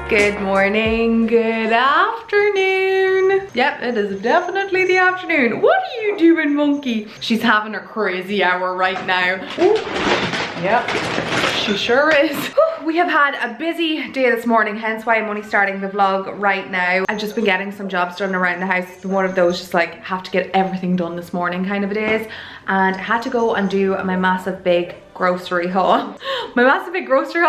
Good morning, good afternoon. Yep, it is definitely the afternoon. What are you doing, monkey? She's having a crazy hour right now. Ooh. Yep, she sure is. We have had a busy day this morning, hence why I'm only starting the vlog right now. I've just been getting some jobs done around the house. It's been one of those just like have to get everything done this morning kind of days. And I had to go and do my massive big grocery haul. My massive big grocery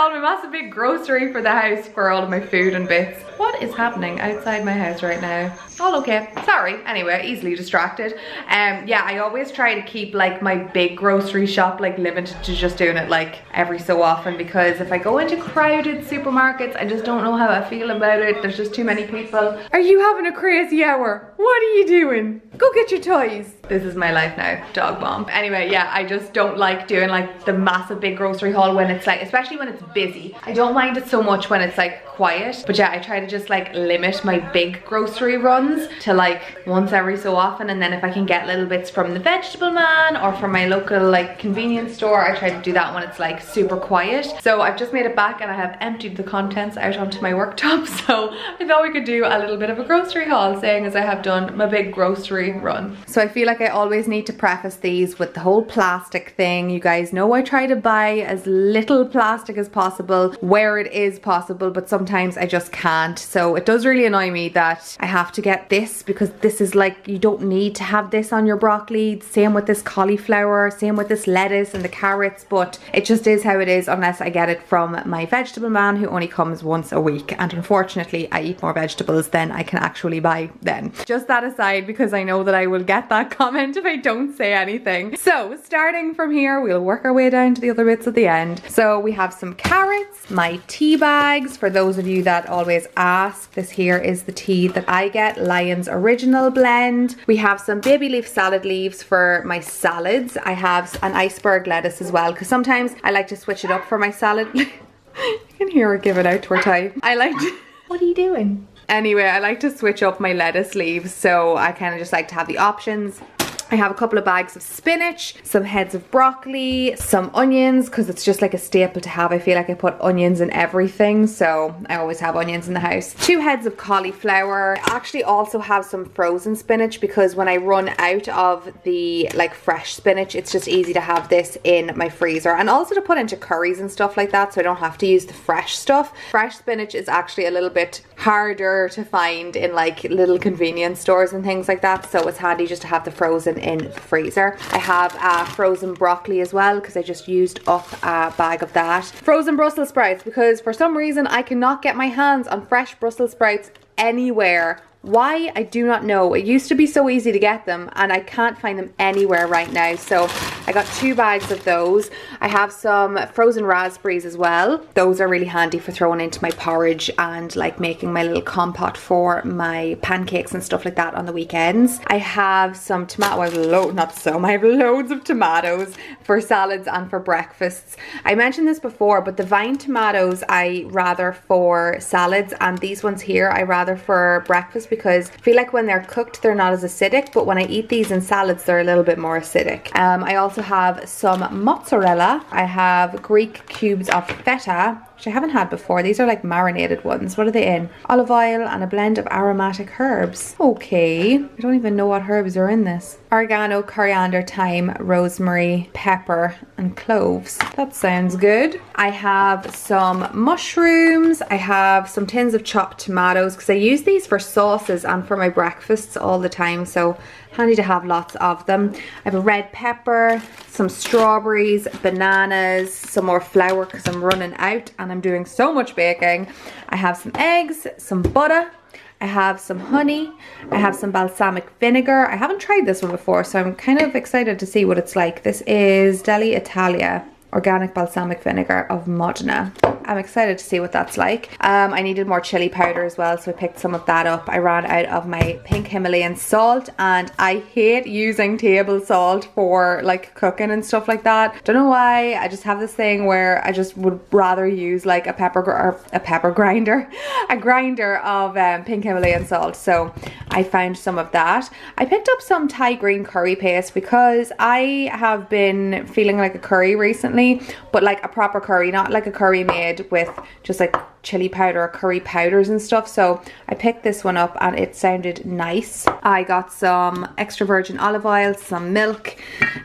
for the house for all of my food and bits. What is happening outside my house right now? All okay, sorry. Anyway, easily distracted. Yeah, I always try to keep like my big grocery shop like limited to just doing it like every so often, because if I go into crowded supermarkets, I just don't know how I feel about it. There's just too many people. Are you having a crazy hour? What are you doing? Go get your toys. This is my life now, dog bomb. Anyway, yeah, I just don't like doing like the massive big grocery haul when it's like, especially when it's busy. I don't mind it so much when it's like quiet, but yeah, I try to just like limit my big grocery runs to like once every so often, and then if I can get little bits from the vegetable man or from my local like convenience store, I try to do that when it's like super quiet. So I've just made it back and I have emptied the contents out onto my worktop, so I thought we could do a little bit of a grocery haul, saying as I have done my big grocery run. So I feel like I always need to preface these with the whole plastic thing. You guys know I try to buy as little plastic as possible where it is possible, but sometimes I just can't. So it does really annoy me that I have to get this, because this is like, you don't need to have this on your broccoli. Same with this cauliflower, same with this lettuce and the carrots, but it just is how it is unless I get it from my vegetable man, who only comes once a week, and unfortunately I eat more vegetables than I can actually buy then. Just that aside, because I know that I will get that comment if I don't say anything. So starting from here, we'll work our way down to the other bits at the end. So we have some carrots, my tea bags, for those of you that always ask. This here is the tea that I get, Lion's Original Blend. We have some baby leaf salad leaves for my salads. I have an iceberg lettuce as well, because sometimes I like to switch it up for my salad. You can hear her give it out to her tie. I like to... What are you doing? Anyway, I like to switch up my lettuce leaves, so I kind of just like to have the options. I have a couple of bags of spinach, some heads of broccoli, some onions, because it's just like a staple to have. I feel like I put onions in everything, so I always have onions in the house. 2 heads of cauliflower. I actually also have some frozen spinach, because when I run out of the like fresh spinach, it's just easy to have this in my freezer, and also to put into curries and stuff like that, so I don't have to use the fresh stuff. Fresh spinach is actually a little bit harder to find in like little convenience stores and things like that, so it's handy just to have the frozen in the freezer. I have frozen broccoli as well, because I just used up a bag of that. Frozen Brussels sprouts, because for some reason I cannot get my hands on fresh Brussels sprouts anywhere. Why? I do not know. It used to be so easy to get them, and I can't find them anywhere right now. So I got 2 bags of those. I have some frozen raspberries as well. Those are really handy for throwing into my porridge and like making my little compote for my pancakes and stuff like that on the weekends. I have some tomato, I have loads of tomatoes for salads and for breakfasts. I mentioned this before, but the vine tomatoes I rather for salads, and these ones here I rather for breakfast, because I feel like when they're cooked they're not as acidic, but when I eat these in salads they're a little bit more acidic. I also have some mozzarella. I have Greek cubes of feta, which I haven't had before. These are like marinated ones. What are they in? Olive oil and a blend of aromatic herbs. Okay, I don't even know what herbs are in this. Oregano, coriander, thyme, rosemary, pepper and cloves. That sounds good. I have some mushrooms. I have some tins of chopped tomatoes, because I use these for sauces and for my breakfasts all the time, so handy to have lots of them. I have a red pepper, some strawberries, bananas, some more flour because I'm running out and I'm doing so much baking. I have some eggs, some butter, I have some honey, I have some balsamic vinegar. I haven't tried this one before, so I'm kind of excited to see what it's like. This is Deli Italia organic balsamic vinegar of Modena. I'm excited to see what that's like. I needed more chili powder as well, so I picked some of that up. I ran out of my pink Himalayan salt, and I hate using table salt for like cooking and stuff like that. Don't know why. I just have this thing where I just would rather use like a grinder of pink Himalayan salt. So I found some of that. I picked up some Thai green curry paste because I have been feeling like a curry recently, but like a proper curry, not like a curry made with just like chili powder or curry powders and stuff. So I picked this one up and it sounded nice. I got some extra virgin olive oil, some milk,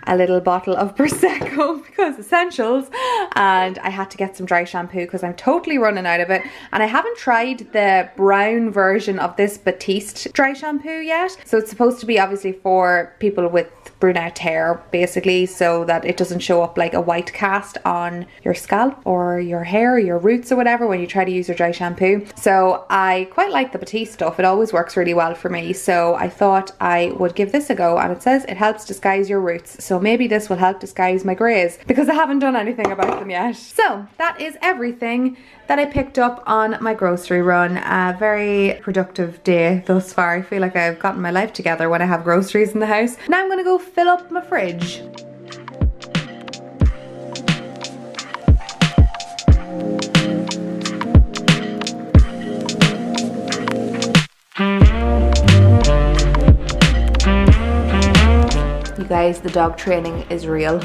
a little bottle of Prosecco because essentials, and I had to get some dry shampoo because I'm totally running out of it. And I haven't tried the brown version of this Batiste dry shampoo yet. So it's supposed to be obviously for people with brunette hair basically, so that it doesn't show up like a white cast on your scalp or your hair, your roots or whatever when you try to use your dry shampoo. So I quite like the Batiste stuff. It always works really well for me. So I thought I would give this a go, and it says it helps disguise your roots. So maybe this will help disguise my greys because I haven't done anything about them yet. So that is everything that I picked up on my grocery run. A very productive day thus far. I feel like I've gotten my life together when I have groceries in the house. Now I'm gonna go fill up my fridge. You guys, the dog training is real.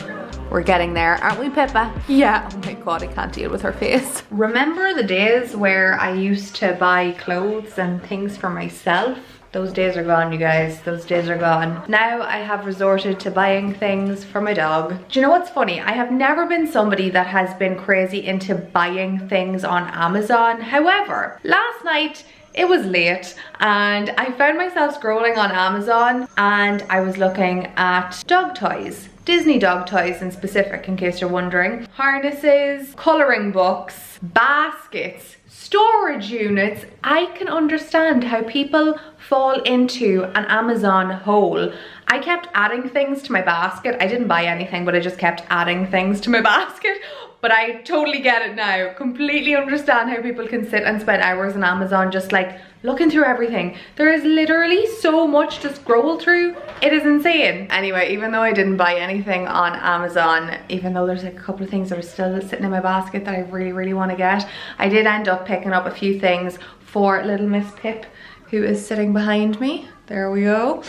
We're getting there, aren't we, Pippa? Yeah, oh my god, I can't deal with her face. Remember the days where I used to buy clothes and things for myself? Those days are gone, you guys. Those days are gone. Now I have resorted to buying things for my dog. Do you know what's funny? I have never been somebody that has been crazy into buying things on Amazon. However, last night, it was late and I found myself scrolling on Amazon and I was looking at dog toys. Disney dog toys in specific, in case you're wondering. Harnesses, colouring books, baskets, storage units. I can understand how people fall into an Amazon hole. I kept adding things to my basket. I didn't buy anything, but I just kept adding things to my basket. But I totally get it now. Completely understand how people can sit and spend hours on Amazon just like looking through everything. There is literally so much to scroll through. It is insane. Anyway, even though I didn't buy anything on Amazon, even though there's like a couple of things that are still sitting in my basket that I really, really want to get, I did end up picking up a few things for little Miss Pip, who is sitting behind me. There we go.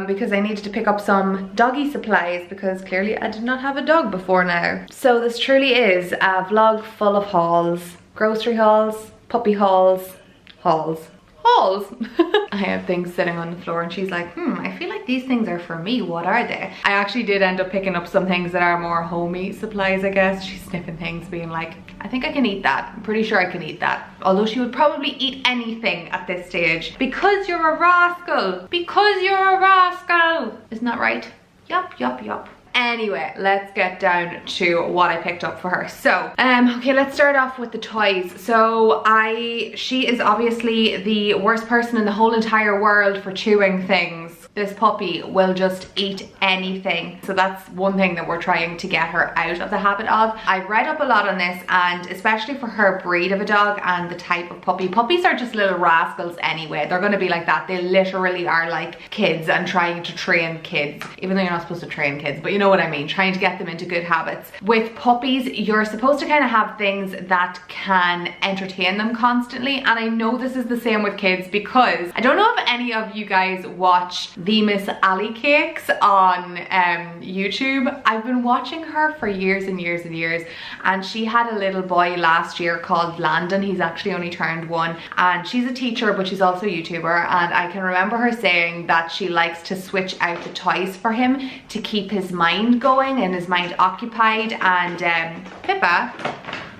Because I needed to pick up some doggy supplies because clearly I did not have a dog before now. So this truly is a vlog full of hauls. Grocery hauls, puppy hauls, hauls. I have things sitting on the floor and she's like, I feel like these things are for me. What are they? I actually did end up picking up some things that are more homey supplies, I guess. She's sniffing things being like, I think I can eat that. I'm pretty sure I can eat that. Although she would probably eat anything at this stage. Because you're a rascal. Because you're a rascal. Isn't that right? Yup, yup, yup. Anyway, let's get down to what I picked up for her. So, okay, let's start off with the toys. So she is obviously the worst person in the whole entire world for chewing things. This puppy will just eat anything. So that's one thing that we're trying to get her out of the habit of. I've read up a lot on this, and especially for her breed of a dog and the type of puppy. Puppies are just little rascals anyway. They're gonna be like that. They literally are like kids and trying to train kids. Even though you're not supposed to train kids, but you know what I mean, trying to get them into good habits. With puppies, you're supposed to kind of have things that can entertain them constantly. And I know this is the same with kids because I don't know if any of you guys watch the Miss Ali Cakes on YouTube. I've been watching her for years and years and years, and she had a little boy last year called Landon. He's actually only turned 1, and she's a teacher but she's also a YouTuber, and I can remember her saying that she likes to switch out the toys for him to keep his mind going and his mind occupied. And Pippa,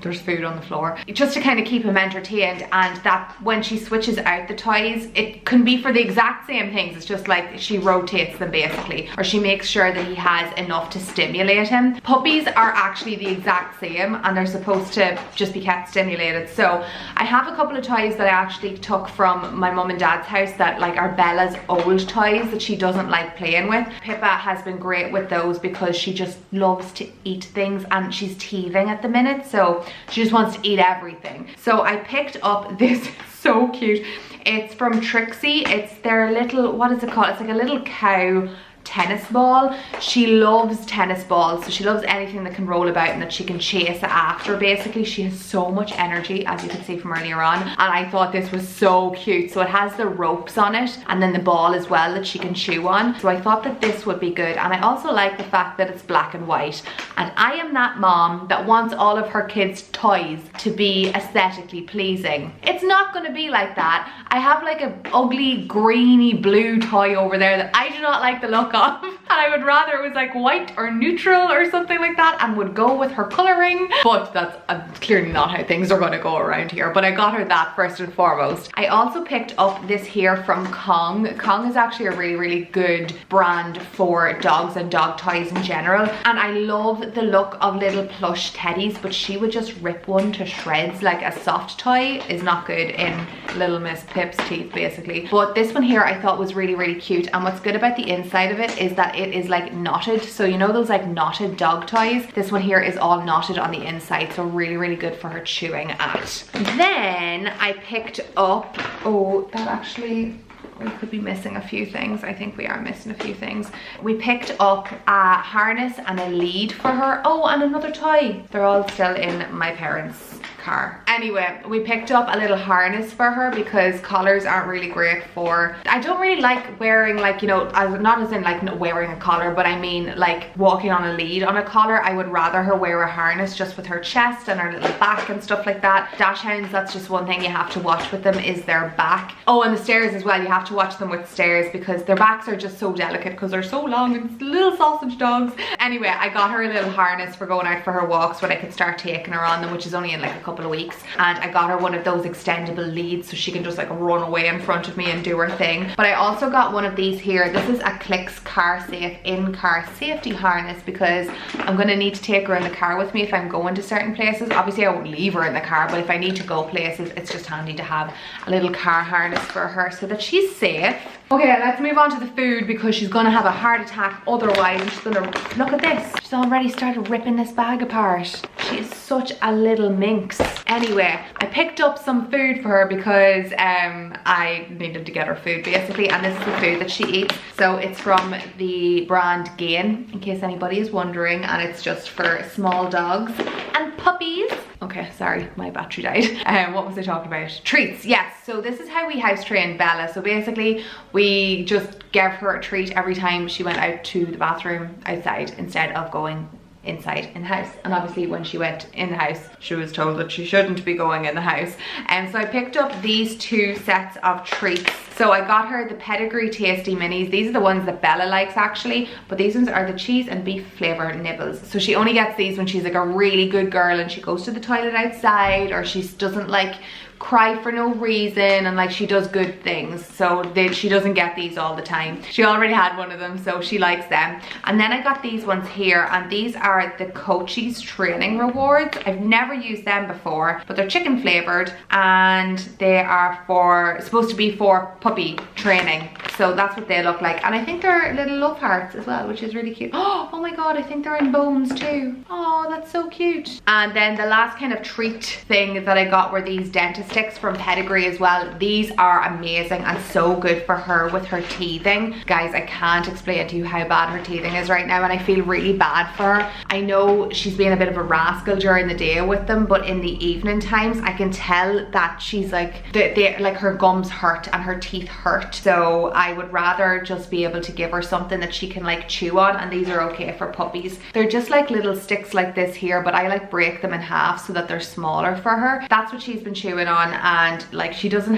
there's food on the floor, just to kind of keep him entertained, and that when she switches out the toys, it can be for the exact same things. It's just like she rotates them basically, or she makes sure that he has enough to stimulate him. Puppies are actually the exact same, and they're supposed to just be kept stimulated. So I have a couple of toys that I actually took from my mum and dad's house that like are Bella's old toys that she doesn't like playing with. Pippa has been great with those because she just loves to eat things, and she's teething at the minute, so she just wants to eat everything. So I picked up this, so cute. It's from Trixie. It's their little, what is it called? It's like a little cow tennis ball. She loves tennis balls, so she loves anything that can roll about and that she can chase it after. Basically, she has so much energy, as you can see from earlier on, and I thought this was so cute. So it has the ropes on it and then the ball as well that she can chew on, so I thought that this would be good. And I also like the fact that it's black and white, and I am that mom that wants all of her kids' toys to be aesthetically pleasing. It's not going to be like that. I have like a ugly greeny blue toy over there that I do not like the look of, and I would rather it was like white or neutral or something like that and would go with her colouring, but that's clearly not how things are going to go around here. But I got her that first and foremost. I also picked up this here from Kong. Kong is actually a really good brand for dogs and dog toys in general, and I love the look of little plush teddies, but she would just rip one to shreds. Like a soft toy is not good in Little Miss Pip's teeth basically, but this one here I thought was really cute. And what's good about the inside of it is that it is like knotted, so you know those like knotted dog toys, this one here is all knotted on the inside, so really good for her chewing at. Then I picked up, oh, that actually, we could be missing a few things. I think we are missing a few things. We picked up a harness and a lead for her. Oh, and another toy. They're all still in my parents' car. Anyway, we picked up a little harness for her because collars aren't really great for, I don't really like wearing, like, you know, not as in like wearing a collar, but I mean like walking on a lead on a collar. I would rather her wear a harness just with her chest and her little back and stuff like that. Dachshunds, that's just one thing you have to watch with them, is their back. Oh, and the stairs as well, you have to watch them with stairs because their backs are just so delicate because they're so long and little sausage dogs. Anyway, I got her a little harness for going out for her walks when I could start taking her on them, which is only in like a couple of weeks. And I got her one of those extendable leads so she can just like run away in front of me and do her thing. But I also got one of these here. This is a Clicks Car Safe in-car safety harness because I'm going to need to take her in the car with me if I'm going to certain places. Obviously I won't leave her in the car, but if I need to go places, it's just handy to have a little car harness for her so that she's safe. Okay, let's move on to the food because she's gonna have a heart attack otherwise. And she's gonna, look at this, she's already started ripping this bag apart. She is such a little minx. Anyway, I picked up some food for her because I needed to get her food basically, and this is the food that she eats. So it's from the brand Gain, in case anybody is wondering, and it's just for small dogs and puppies. Okay, sorry, my battery died. What was I talking about? Treats, yes. So this is how we house train Bella. So basically, we just gave her a treat every time she went out to the bathroom outside instead of going inside in the house. And obviously when she went in the house, she was told that she shouldn't be going in the house. And so I picked up these two sets of treats. So I got her the Pedigree Tasty Minis. These are the ones that Bella likes actually, but these ones are the cheese and beef flavor nibbles. So she only gets these when she's like a really good girl and she goes to the toilet outside, or she doesn't like cry for no reason and like she does good things. So she doesn't get these all the time. She already had one of them, so she likes them. And then I got these ones here, and these are the Coachie's training rewards. I've never used them before, but they're chicken flavored and they are supposed to be for puppy training. So that's what they look like, and I think they're little love hearts as well, which is really cute. Oh my god, I think they're in bones too. Oh, that's so cute. And then the last kind of treat thing that I got were these dentist sticks from Pedigree as well. These are amazing and so good for her with her teething. Guys, I can't explain to you how bad her teething is right now, and I feel really bad for her. I know she's been a bit of a rascal during the day with them, but in the evening times I can tell that she's like, like her gums hurt and her teeth hurt. So I would rather just be able to give her something that she can like chew on, and these are okay for puppies. They're just like little sticks like this here, but I like break them in half so that they're smaller for her. That's what she's been chewing on, and like she doesn't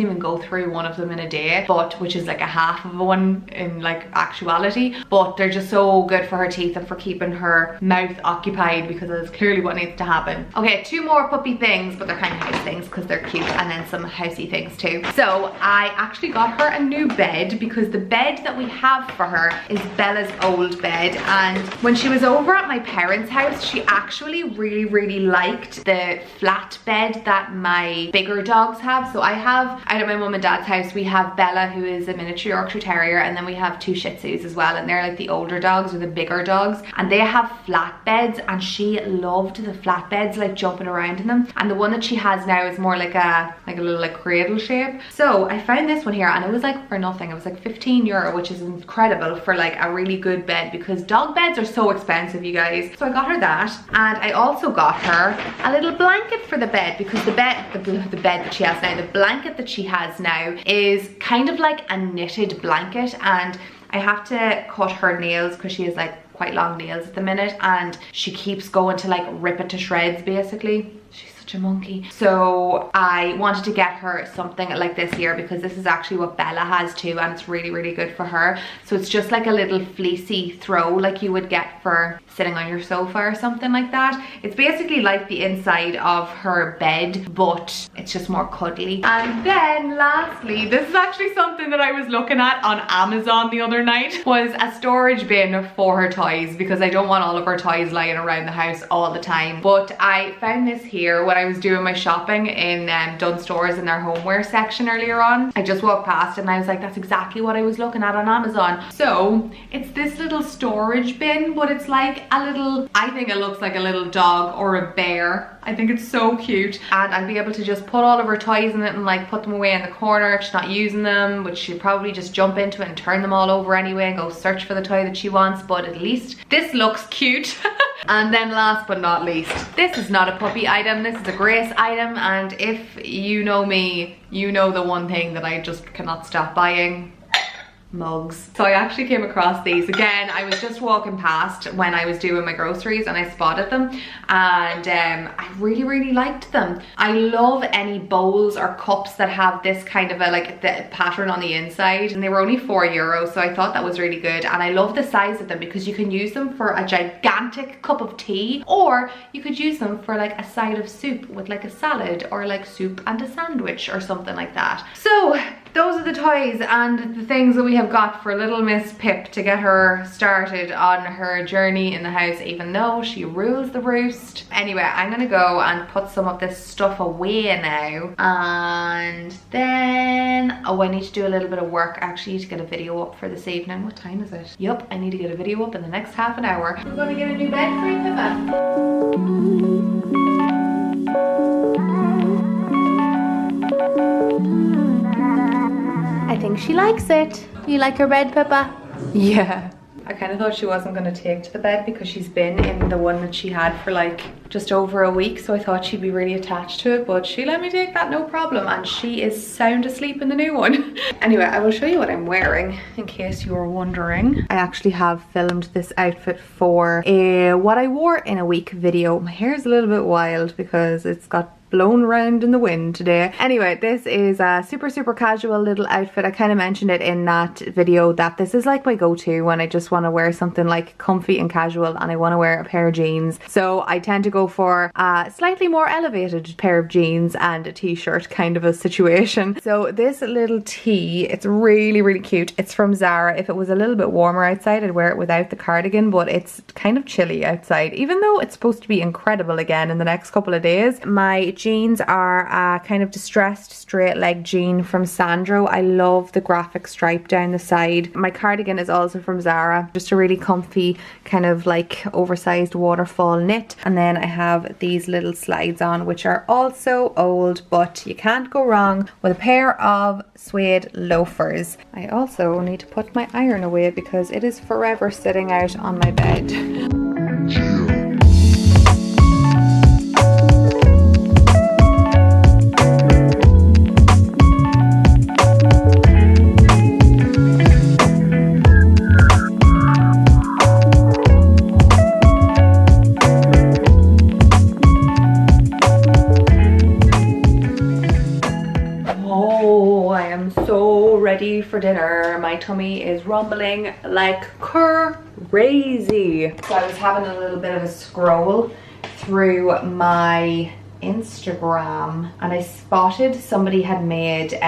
even go through one of them in a day, but which is like a half of one in like actuality, but they're just so good for her teeth and for keeping her mouth occupied, because that's clearly what needs to happen. Okay, two more puppy things, but they're kind of house things because they're cute, and then some housey things too. So I actually got her a new bed because the bed that we have for her is Bella's old bed, and when she was over at my parents' house, she actually really liked the flat bed that my bigger dogs have. So I have, out at my mum and dad's house, we have Bella, who is a miniature Yorkshire Terrier, and then we have two Shih Tzus as well, and they're like the older dogs or the bigger dogs, and they have flat beds, and she loved the flat beds, like jumping around in them. And the one that she has now is more like a little like cradle shape. So I found this one here, and it was like for nothing. something. It was like 15 euro, which is incredible for like a really good bed, because dog beds are so expensive, you guys. So I got her that, and I also got her a little blanket for the bed, because the bed that she has now, the blanket that she has now is kind of like a knitted blanket, and I have to cut her nails because she has like quite long nails at the minute, and she keeps going to like rip it to shreds basically. She's such a monkey. So I wanted to get her something like this here, because this is actually what Bella has too, and it's really, really good for her. So it's just like a little fleecy throw like you would get for sitting on your sofa or something like that. It's basically like the inside of her bed, but it's just more cuddly. And then lastly, this is actually something that I was looking at on Amazon the other night, was a storage bin for her toys, because I don't want all of her toys lying around the house all the time. But I found this here when I was doing my shopping in Dunn Stores in their homeware section earlier on. I just walked past it and I was like, that's exactly what I was looking at on Amazon. So it's this little storage bin, but it's like a little, I think it looks like a little dog or a bear. I think it's so cute, and I'll be able to just put all of her toys in it and like put them away in the corner if she's not using them, which she'll probably just jump into it and turn them all over anyway and go search for the toy that she wants. But at least this looks cute. And then last but not least, this is not a puppy item, this is a Grace item, and if you know me, you know the one thing that I just cannot stop buying: mugs. So I actually came across these again. I was just walking past when I was doing my groceries and I spotted them, and I really liked them. I love any bowls or cups that have this kind of a like the pattern on the inside, and they were only €4, so I thought that was really good. And I love the size of them because you can use them for a gigantic cup of tea, or you could use them for like a side of soup with like a salad, or like soup and a sandwich or something like that. So those are the toys and the things that we have got for little Miss Pip to get her started on her journey in the house, even though she rules the roost. Anyway, I'm gonna go and put some of this stuff away now, and then I need to do a little bit of work. I actually need to get a video up for this evening. What time is it? Yup, I need to get a video up in the next half an hour. We're gonna get a new bed for you, Pippa. I think she likes it. You like her bed, Pippa? Yeah. I kind of thought she wasn't going to take to the bed because she's been in the one that she had for like just over a week, so I thought she'd be really attached to it, but she let me take that no problem, and she is sound asleep in the new one. Anyway, I will show you what I'm wearing in case you were wondering. I actually have filmed this outfit for a what I wore in a week video. My hair is a little bit wild because it's got blown around in the wind today. Anyway, this is a super casual little outfit. I kind of mentioned it in that video that this is like my go-to when I just want to wear something like comfy and casual and I want to wear a pair of jeans. So I tend to go for a slightly more elevated pair of jeans and a t-shirt kind of a situation. So this little tee, it's really cute. It's from Zara. If it was a little bit warmer outside, I'd wear it without the cardigan, but it's kind of chilly outside, even though it's supposed to be incredible again in the next couple of days. My jeans are a kind of distressed straight leg jean from Sandro. I love the graphic stripe down the side. My cardigan is also from Zara, just a really comfy kind of like oversized waterfall knit. And then I have these little slides on, which are also old, but you can't go wrong with a pair of suede loafers. I also need to put my iron away because it is forever sitting out on my bed. Ready for dinner. My tummy is rumbling like crazy. So I was having a little bit of a scroll through my Instagram and I spotted somebody had made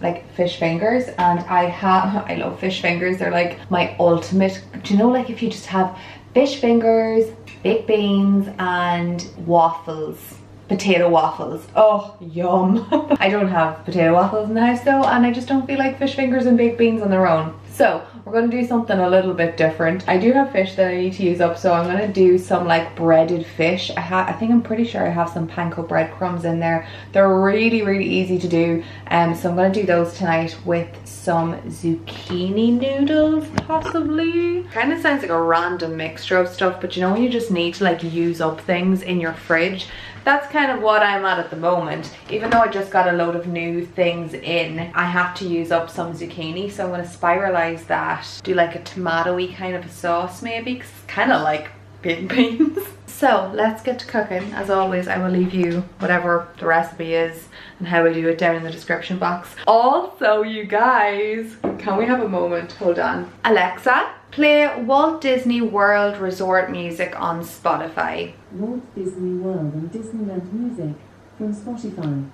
like fish fingers, and I love fish fingers. They're like my ultimate, do you know, like if you just have fish fingers, baked beans and waffles, potato waffles. Oh, yum. I don't have potato waffles in the house though, and I just don't feel like fish fingers and baked beans on their own. So we're gonna do something a little bit different. I do have fish that I need to use up, so I'm gonna do some like breaded fish. I think I'm pretty sure I have some panko breadcrumbs in there. They're really, really easy to do. So I'm gonna do those tonight with some zucchini noodles, possibly. Kind of sounds like a random mixture of stuff, but you know when you just need to like use up things in your fridge? That's kind of what I'm at the moment. Even though I just got a load of new things in, I have to use up some zucchini, so I'm going to spiralize that, do like a tomato-y kind of a sauce maybe, because it's kind of like baked beans. So let's get to cooking. As always, I will leave you whatever the recipe is and how I do it down in the description box. Also, you guys, can we have a moment? Hold on. Alexa, play Walt Disney World Resort music on Spotify. Walt Disney World and Disneyland music from Spotify.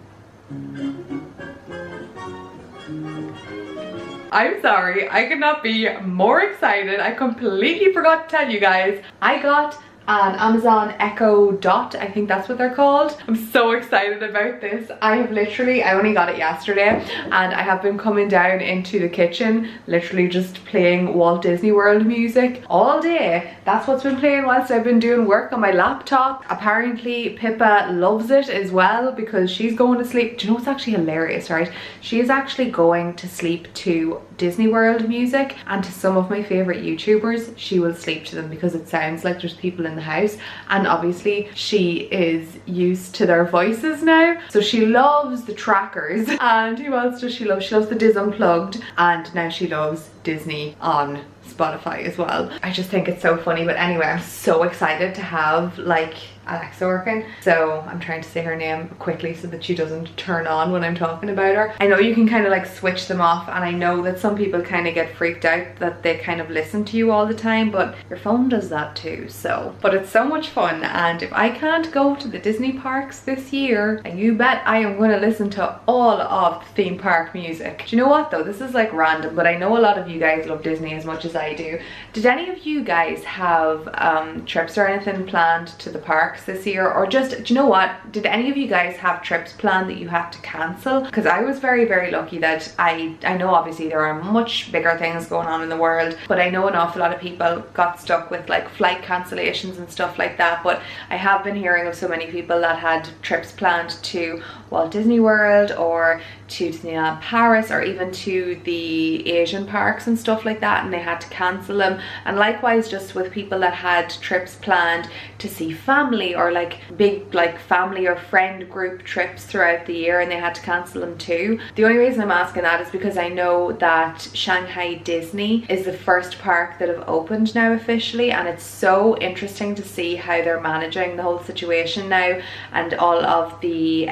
I'm sorry, I could not be more excited. I completely forgot to tell you guys, I got an Amazon Echo Dot, I think that's what they're called. I'm so excited about this. I only got it yesterday, and I have been coming down into the kitchen, literally just playing Walt Disney World music all day. That's what's been playing whilst I've been doing work on my laptop. Apparently Pippa loves it as well because she's going to sleep. Do you know what's actually hilarious, right? She is actually going to sleep to Disney World music, and to some of my favorite YouTubers, she will sleep to them because it sounds like there's people in the house, and obviously she is used to their voices now, so she loves the trackers. And who else does she love? She loves the Diz Unplugged, and now she loves Disney on Spotify as well. I just think it's so funny. But anyway, I'm so excited to have like Alexa working, so I'm trying to say her name quickly so that she doesn't turn on when I'm talking about her. I know you can kind of like switch them off, and I know that some people kind of get freaked out that they kind of listen to you all the time, but your phone does that too. So, but it's so much fun, and if I can't go to the Disney parks this year, and you bet I am going to listen to all of the theme park music. Do you know what though, this is like random, but I know a lot of you guys love Disney as much as I do. Did any of you guys have trips or anything planned to the park this year? Or just, do you know what, did any of you guys have trips planned that you had to cancel? Because I was very, very lucky that I know obviously there are much bigger things going on in the world, but I know an awful lot of people got stuck with like flight cancellations and stuff like that. But I have been hearing of so many people that had trips planned to Walt Disney World or to Disneyland Paris, or even to the Asian parks and stuff like that, and they had to cancel them. And likewise just with people that had trips planned to see family, or like big like family or friend group trips throughout the year, and they had to cancel them too. The only reason I'm asking that is because I know that Shanghai Disney is the first park that have opened now officially, and it's so interesting to see how they're managing the whole situation now and all of the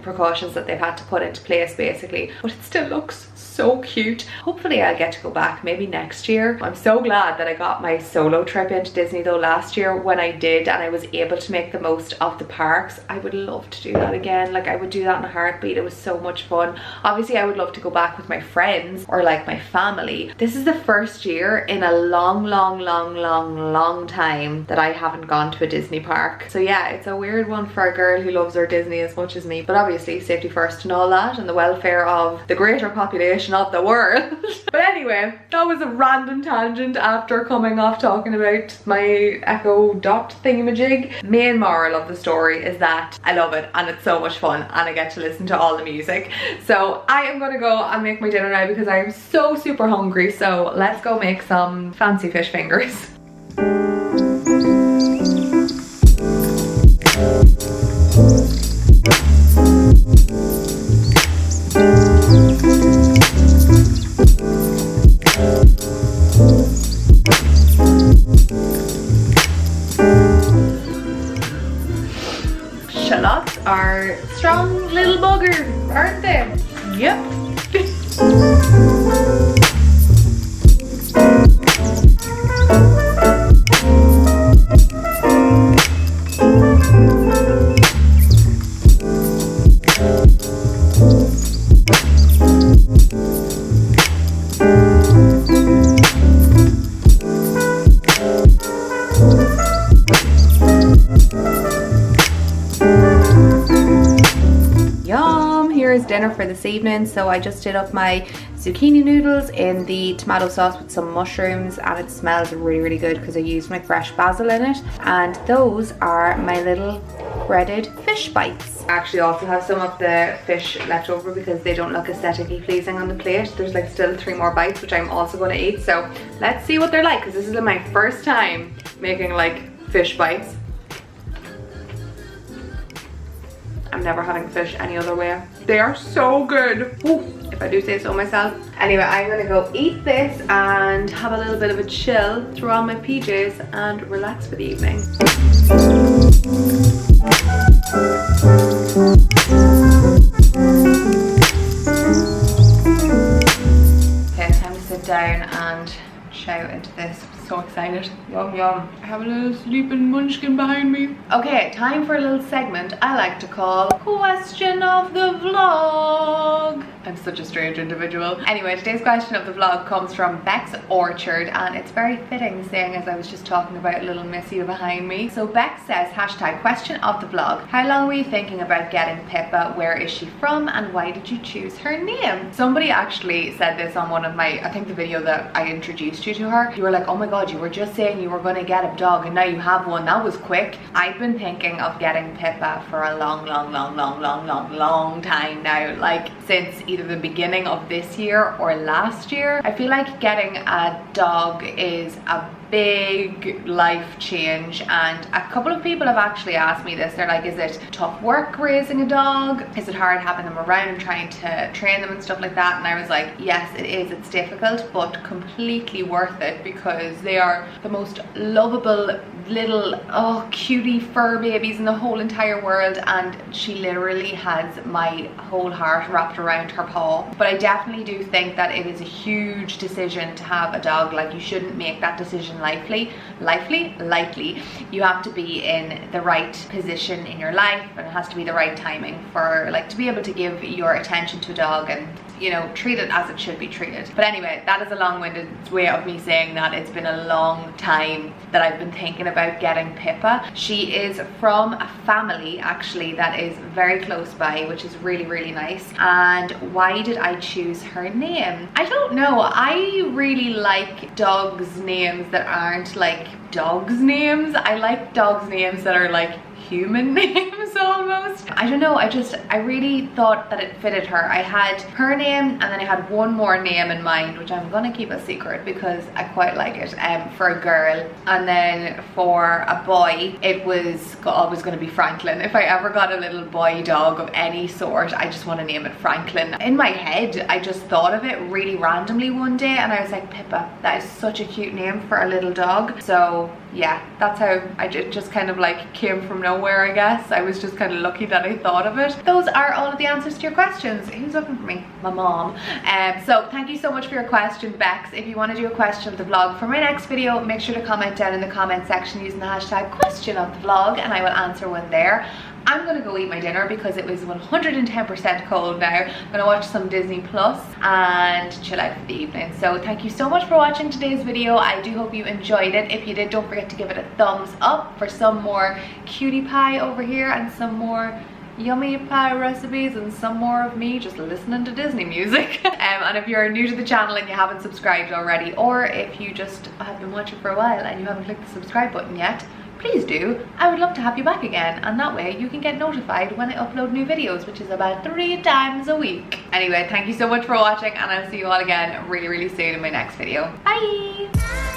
precautions that they've had to put into place basically. But it still looks so cute. Hopefully I'll get to go back maybe next year. I'm so glad that I got my solo trip into Disney though last year when I did, and I was able to make the most of the parks. I would love to do that again. Like I would do that in a heartbeat. It was so much fun. Obviously I would love to go back with my friends or like my family. This is the first year in a long time that I haven't gone to a Disney park. So yeah, it's a weird one for a girl who loves her Disney as much as me, but obviously safety first and all that, and the welfare of the greater population of the world. But anyway, that was a random tangent after coming off talking about my Echo Dot thingamajig. Main moral of the story is that I love it, and it's so much fun, and I get to listen to all the music. So I am gonna go and make my dinner now because I am so super hungry. So let's go make some fancy fish fingers. Shallots are strong little buggers, aren't they? Yep. this evening. So I just did up my zucchini noodles in the tomato sauce with some mushrooms, and it smells really, really good because I used my fresh basil in it. And those are my little breaded fish bites. I actually also have some of the fish left over because they don't look aesthetically pleasing on the plate. There's like still 3 more bites which I'm also going to eat, so let's see what they're like, because this is my first time making like fish bites. I'm never having fish any other way. They are so good. Ooh, if I do say so myself. Anyway, I'm gonna go eat this and have a little bit of a chill, throw on my PJs and relax for the evening. Okay, time to sit down and chow into this. I'm so excited. Yum yum. I have a little sleeping munchkin behind me. Okay, time for a little segment I like to call Question of the Vlog. I'm such a strange individual. Anyway, today's question of the vlog comes from Beck's Orchard, and it's very fitting seeing as I was just talking about little Missy behind me. So Beck says, hashtag question of the vlog. How long were you thinking about getting Pippa? Where is she from? And why did you choose her name? Somebody actually said this on one of my, I think the video that I introduced you to her. You were like, oh my god, you were just saying you were going to get a dog and now you have one. That was quick. I've been thinking of getting Pippa for a long time now. Like since either the beginning of this year or last year. I feel like getting a dog is a big life change, and a couple of people have actually asked me this. They're like, is it tough work raising a dog? Is it hard having them around and trying to train them and stuff like that? And I was like, yes, it is. It's difficult, but completely worth it because they are the most lovable little cutie fur babies in the whole entire world, and she literally has my whole heart wrapped around her paw. But I definitely do think that it is a huge decision to have a dog. Like, you shouldn't make that decision lightly. You have to be in the right position in your life, and it has to be the right timing for like to be able to give your attention to a dog and, you know, treat it as it should be treated. But anyway, that is a long-winded way of me saying that it's been a long time that I've been thinking about getting Pippa. She is from a family actually that is very close by, which is really, really nice. And why did I choose her name? I don't know. I really like dogs' names that aren't like dogs' names. I like dogs' names that are like human names almost. I don't know, I really thought that it fitted her. I had her name and then I had one more name in mind, which I'm gonna keep a secret because I quite like it, for a girl. And then for a boy, it was always gonna be Franklin. If I ever got a little boy dog of any sort, I just want to name it Franklin. In my head, I just thought of it really randomly one day and I was like, Pippa, that is such a cute name for a little dog. So yeah, that's how it just kind of like came from nowhere, I guess. I was just kind of lucky that I thought of it. Those are all of the answers to your questions. Who's looking for me? My mom. So thank you so much for your question, Bex. If you want to do a question of the vlog for my next video, make sure to comment down in the comment section using the hashtag question of the vlog, and I will answer one there. I'm gonna go eat my dinner because it was 110% cold now. I'm gonna watch some Disney Plus and chill out for the evening. So thank you so much for watching today's video. I do hope you enjoyed it. If you did, don't forget to give it a thumbs up for some more cutie pie over here and some more yummy pie recipes and some more of me just listening to Disney music. And if you're new to the channel and you haven't subscribed already, or if you just have been watching for a while and you haven't clicked the subscribe button yet, please do. I would love to have you back again, and that way you can get notified when I upload new videos, which is about 3 times a week. Anyway, thank you so much for watching, and I'll see you all again really, really soon in my next video. Bye!